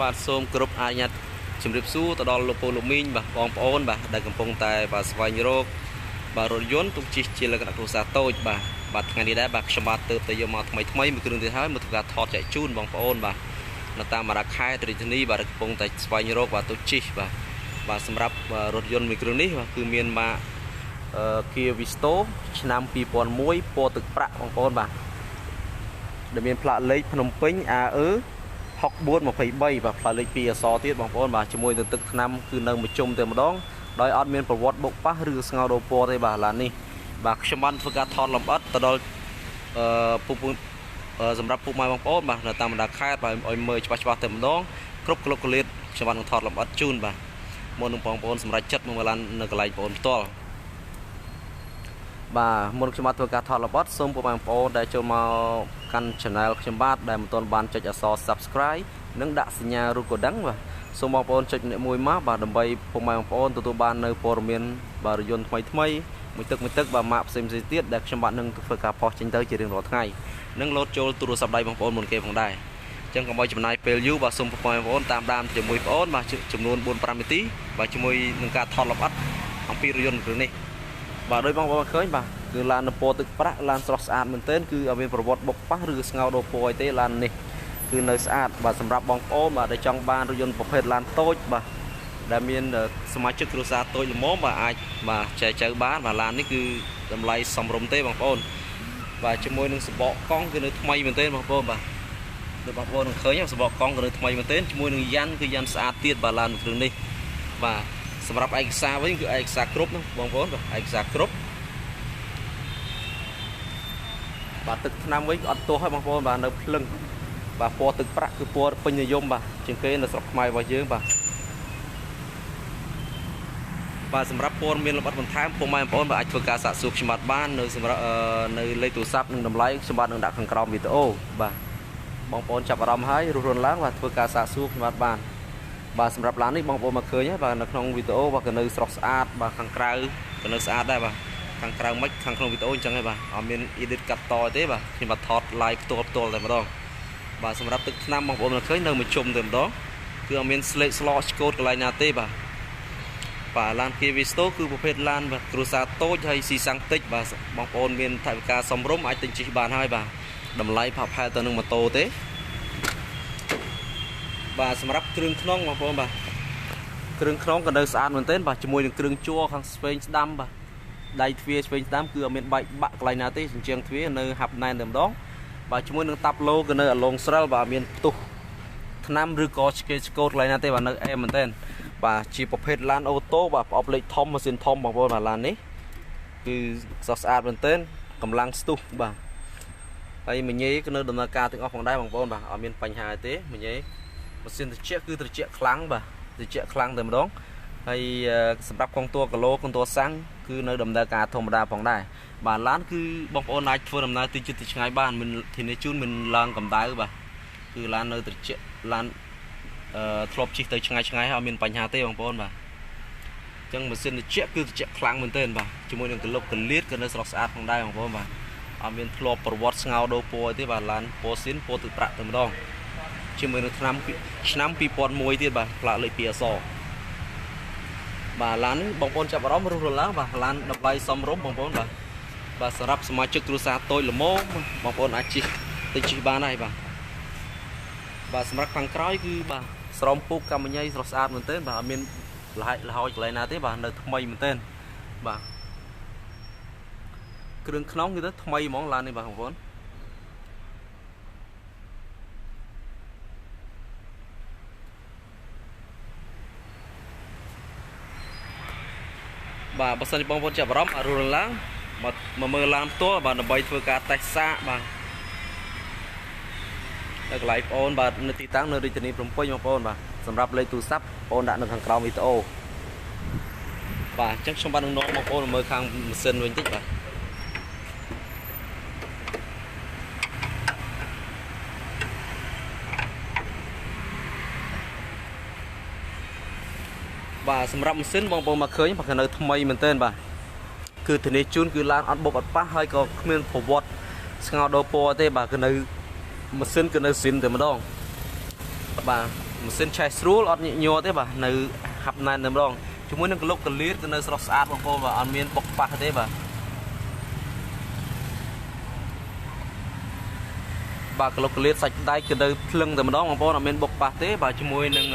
បាទសូមគោរពអាញាតជំរាបសួរទៅដល់លោកពូលោកមីងបាទបងប្អូនបាទដែលកំពុងតែបាទស្វែងរកបាទរថយន្តទុកជិះជាលក្ខណៈគ្រួសារតូចបាទថ្ងៃនេះដែរបាទខ្ញុំបាទទើបតែយកមកថ្មីមួយគ្រឿងទៀតហើយមកធ្វើការថតចែកជូនបងប្អូនបាទនៅតាមអារ៉ាខេត្តរាជធានីបាទកំពុងតែស្វែងរកបាទទុកជិះបាទសម្រាប់រថយន្តមួយគ្រឿងនេះបាទគឺមានម៉ាកKia Visto ឆ្នាំ2001ពណ៌ទឹកប្រាក់បងប្អូនបាទដែលមានផ្លាកលេខភ្នំពេញ AE 6423បាទផ្លាកលេខ2អក្សរទៀតបងប្អូនបាទជាមួយនឹងទឹកថ្នាំគឺនៅមួយជុំតែម្ដងដោយអត់មានប្រវត្តិបុកប៉ះឬស្ងោរដូរពណ៌ទេបាទឡាននេះបាទខ្ញុំបានធ្វើការថតលម្អិតទៅដល់សម្រាប់ពុកម៉ែបងប្អូនបាទនៅតាមបណ្ដាខេត្តបាទឲ្យមើលច្បាស់តែម្ដងគ្រប់ក្លុកក្លៀតខ្ញុំបាននឹងថតលម្អិតជូនបាទមុននឹងបងប្អូនសម្រាប់ចិត្តមើលឡាននៅកន្លែងបងប្អូនផ្ទាល់បាទមុនខ្ញុំបាទធ្វើការថតលម្អិតសូមពុកម៉ែបងប្អូនដែលចូលមកកាន់ channel ខ្ញុំបាទដែលមិនទាន់បានចុចអក្សរ subscribe និងដាក់សញ្ញារូបកណ្ដឹងបាទសូមបងប្អូនចុចម្នាក់មួយមកបាទដើម្បីពុកម៉ែបងប្អូនទទួលបាននៅព័ត៌មានបាទរយន្តថ្មីមួយទឹកបាទម៉ាកផ្សេងទៀតដែលខ្ញុំបាទនឹងធ្វើការផុសចេញទៅជារៀងរាល់ថ្ងៃនិងលោតចូលទូរស័ព្ទដៃបងប្អូនមុនគេផងដែរអញ្ចឹងកុំឲ្យចំណាយពេលយូរបាទសូមពុកម៉ែបងប្អូនតាមដានជាមួយបងប្អូនបាទចំនួន 4-5 នាទីបាទជាមួយនឹងការថតលម្អិតអំពីរយន្តគ្រឿងនេះបាទដោយបងប្អូនឃើញបាទគឺឡាននៅពណ៌ទឹកប្រាក់ឡានស្រស់ស្អាតមែនទែនគឺអត់មានប្រវត្តិបុកប៉ះឬស្ងោរដូរពណ៌អីទេឡាននេះគឺនៅស្អាតបាទសម្រាប់បងប្អូនបាទដែលចង់បានរថយន្តប្រភេទឡានតូចបាទដែលមានសមាជិកគ្រួសារតូចល្មមបាទអាចបាទចែកចៅបានបាទឡាននេះគឺតម្លៃសមរម្យទេបងប្អូនបាទជាមួយនឹងសបកកង់គឺនៅថ្មីមែនទែនបងប្អូនបាទដូចបងប្អូននឹងឃើញសបកកង់គឺនៅថ្មីមែនទែនជាមួយនឹងយ៉ាន់គឺយ៉ាន់ស្អាតទៀតបាទឡានគ្រឿងនេះបាទសម្រាប់ឯកសារវិញគឺឯកសារគ្រប់ហ្នឹងបងប្អូនបាទឯកសារគ្រប់បាទទឹកថ្នាំវិញអត់ទាស់ហើយបងប្អូនបាទនៅភ្លឹងបាទពណ៌ទឹកប្រាក់គឺពណ៌ពេញនិយមបាទជាងគេនៅស្រុកខ្មែររបស់យើងបាទសម្រាប់ព័ត៌មានលម្អិតបន្ថែមពុកម៉ែបងប្អូនបាទអាចធ្វើការសាកសួរខ្ញុំបាទបាននៅសម្រាប់នៅលេខទូរស័ព្ទនិងតម្លៃខ្ញុំបាទនឹងដាក់ខាងក្រោមវីដេអូបាទបងប្អូនចាប់អារម្មណ៍ហើយរស់រានឡើងបាទធ្វើការសាកសួរខ្ញុំបានបាទសម្រាប់ឡាននេះបងប្អូនមកឃើញហើយបាទនៅក្នុងវីដេអូបាទក៏នៅស្រស់ស្អាតបាទខាងក្រៅក៏នៅស្អាតដែរបាទខាងក្រៅមិនខាងក្នុងវីដេអូអញ្ចឹងឯងបាទអត់មាន edit កាត់តទេបាទខ្ញុំបាទថត live ផ្ទាល់តែម្ដងបាទសម្រាប់ទឹកថ្នាំបងប្អូនមកឃើញនៅមួយជុំតែម្ដងគឺអត់មានស្លេកស្លោឆ្កូតកន្លែងណាទេបាទឡាន Kia Visto គឺប្រភេទឡានបាទគ្រួសារតូចហើយស៊ីសាំងតិចបាទបងប្អូនមានថវិកាសមរម្យអាចទិញជិះបានហើយបាទតម្លៃផាប់ផែទៅនឹងម៉ូតូទេបាទសម្រាប់គ្រឿងខ្នងបងប្អូនបាទគ្រឿងខ្នងក៏នៅស្អាតមែនទែនបាទជាមួយនឹងគ្រឿងជួរខាងឆ្វេងស្ដាំបាទដៃទ្វារឆ្វេងស្ដាំគឺអត់មានបែកបាក់កន្លែងណាទេជញ្ជាំងទ្វារនៅហាប់ណែនតែម្ដងបាទជាមួយនឹងតាប់ឡូក៏នៅអាឡងស្រិលបាទមានផ្ទុះថ្នាំឬក៏ឆ្កេឆ្កូតកន្លែងណាទេបាទនៅអែមមែនទែនបាទជាប្រភេទឡានអូតូបាទប្រអប់លេខធំម៉ាស៊ីនធំបងប្អូនបាទឡាននេះគឺស្អាតមែនទែនកម្លាំងស្ទុះបាទហើយមញ៉េក៏នៅដំណើរការទាំងអស់ផងដែរបងប្អូនបាទអត់មានបញ្ហាទេមញ៉េម៉ាស៊ីនត្រជាក់គឺត្រជាក់ខ្លាំងបាទត្រជាក់ខ្លាំងតែម្ដងហើយសម្រាប់កងតួគីឡូកងតួសាំងគឺនៅដំណើរការធម្មតាផងដែរបាទឡានគឺបងប្អូនអាចធ្វើដំណើរទីជិតទីឆ្ងាយបានមិនធានាជូនមិនឡើងកម្ដៅបាទគឺឡាននៅត្រជាក់ឡានធ្លាប់ជិះទៅឆ្ងាយហើយអត់មានបញ្ហាទេបងប្អូនបាទអញ្ចឹងម៉ាស៊ីនត្រជាក់គឺត្រជាក់ខ្លាំងមែនទែនបាទជាមួយនឹងកលុបកលៀតក៏នៅស្រស់ស្អាតផងដែរបងប្អូនបាទអត់មានធ្លាប់ប្រវត្តិស្ងោរដូរពណ៌ទេបាទឡានពណ៌ស៊ីនពណ៌ទឹកប្រាក់តែម្ដងជាមួយនឹងឆ្នាំ2001ទៀតបាទផ្លាកលេខ2អក្សរបាទឡាននេះបងប្អូនចាប់អារម្មណ៍រស់រឡើងបាទឡានតម្លៃសមរម្យបងប្អូនបាទសម្រាប់សមាជិកគ្រួសារតូចល្មមបងប្អូនអាចជិះទៅជិះបានហើយបាទសម្រាប់ខាងក្រោយគឺបាទស្រោមពូកកម្មញ៉ៃស្រស់ស្អាតមែនទែនបាទអត់មានលហិលហោចកន្លែងណាទេបាទនៅថ្មីមែនទែនបាទគ្រឿងខ្នងគឺទៅថ្មីហ្មងឡាននេះបាទបងប្អូនបាទបើសិនជាបងប្អូនចាប់អារម្មណ៍រស់ឡើងមកមើលឡានផ្ទាល់បាទដើម្បីធ្វើការតេស្តសាកបាទនៅកន្លែងបងប្អូនបាទនៅទីតាំងនៅរាជធានីភ្នំពេញបងប្អូនបាទសម្រាប់លេខទូរស័ព្ទបងប្អូនដាក់នៅខាងក្រោមវីដេអូបាទអញ្ចឹងខ្ញុំបាទនឹងនាំបងប្អូនមើលខាងម៉ាស៊ីនវិញតិចបាទសម្រាប់ម៉ាស៊ីនបងប្អូនមកឃើញបាទគឺនៅថ្មីមែនទែនបាទគឺធានាជូនគឺឡានអត់បុកអត់ប៉ះហើយក៏គ្មានប្រវត្តិស្ងោរដូរពណ៌ទេបាទគឺនៅម៉ាស៊ីនគឺនៅស៊ីនតែម្ដងបាទ một xin chạy srul ở nhiều thế bà nơi hấp này nằm đong chúng muốn cái lúc cái lít cái nơi sọt sát bằng cô và ăn miên bọc bạc thế bà cái lúc cái lít sạch tay cái nơi lưng từ đó bằng cô ăn miên bọc bạc thế bà chúng muốn nâng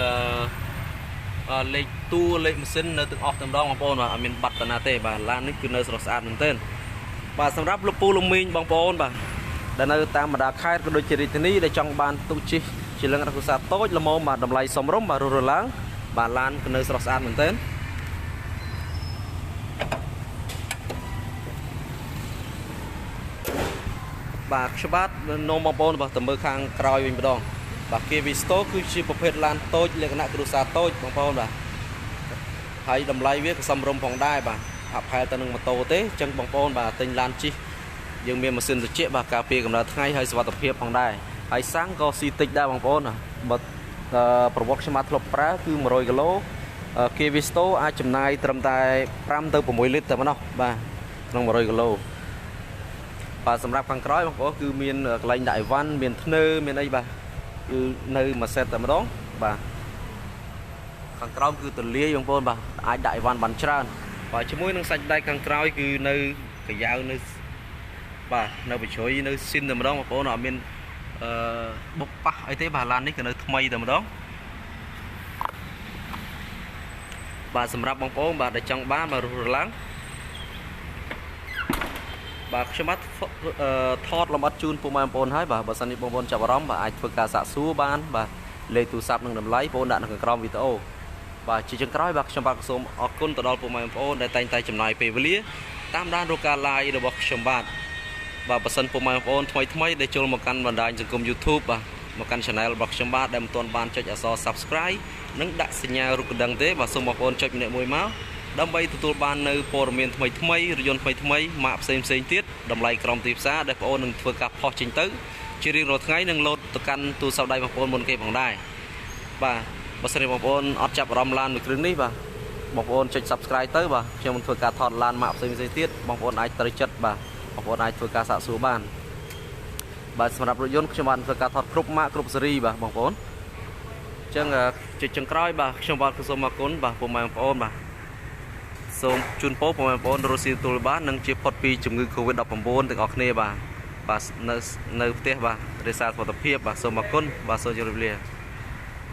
lấy tu lấy một xin nơi từ off từ đó bằng cô và ăn miên bạc tận thế bà lan đấy cái nơi sọt sát mình tên bà sắm ráp lục pu lục minh bằng cô bà dan nơi tam mà đã khai cái đôi chỉ thế này để trong bàn tu chi chỉ là người ta tốt là mô mà đầm lầy sống rống mà rồi láng bà lan cái nơi sọt sát mình tên bà chụp bát nôm bông bông bà tầm mơ khang còi bình đong bà kia visto cứ chỉ một phết lan tốt là cái nát cái sa tốt bông bông bà hay đầm lầy viết sống rống phòng đai bà học hai tên một tô té chân bông bông bà tên lan chi dương miền mà xin được chế bà cà phê cầm là thay hay sờ tập hiệp phòng đai hay sáng có si tích đa bông bông à bật provocation mát lốp prá cứ 100 kg kia visto ai chấm nai trầm tai 5 tới 6 lít tầm nào bà trong 100 kg bà sắm ráp khang cõi bông bông cứ miền lạnh đại văn miền thơ miền đây bà cứ nơi mà xe tầm đó bà khang cõi cứ từ lia bông bông bà ai đại văn bắn tràn và chỉ muốn năng sạch đây khang cõi cứ nơi cái dao nơi bà nơi bị chối nơi xin tầm đó mà bông nào miền bốc pa ấy thế bà lan đấy cái nơi thay tầm đó bà sắm ráp bông bông bà để trong bán bà rồi láng bà cho mắt thọt làm bắt chun phụ mai bồn hái bà sanh đi bồn chào bóng bà ai phơi cả sạ xú ban bà lấy tủ sạp nâng đầm lấy bồn đạn nâng crom video bà chỉ chân cõi bà cho bà xôm ở côn từ đó phụ mai bồn để tay tay chầm nai về với tam đan roca lai được bọc chầm bát bà sanh phụ mai bồn thay để cho một căn bản đại trên kênh YouTube bà một căn channel bọc chầm bát đem toàn ban cho cho subscribe nâng đặt sinh nhau rục đằng thế bà xôm một bồn cho nhẹ mùi máu đâm bay từ ban nơi phổ miền thay rồi thay map xem tiết đầm lầy còng tiệp xa để phổ nâng phơi cặp phò chính tứ chỉ riêng rồi ngay nâng lột từ căn tu sau đây mà phổ môn kê bằng đai bà sanh một phổ ọt chập rom lan được rừng ní bà một phổ cho subscribe tới bà cho một phơi cặp thọt lan map xem tiết một phổ ai tới chất bà một phổ ai phơi cặp xạ số ban bà sắm ráp rồi cho bạn phơi cặp thọt group map group series bà một phổ chân chỉ chân cõi bà trong bạn số mà cốn bà phổ mai phổ bàសូមជូនពរបងប្អូនរស់ស៊ីទូលបាននឹងជាផុតពីជំងឺ Covid-19 ទាំងអស់គ្នាបាទនៅផ្ទះបាទរក្សាសុខភាពបាទសូមអរគុណបាទសូមជម្រាបលា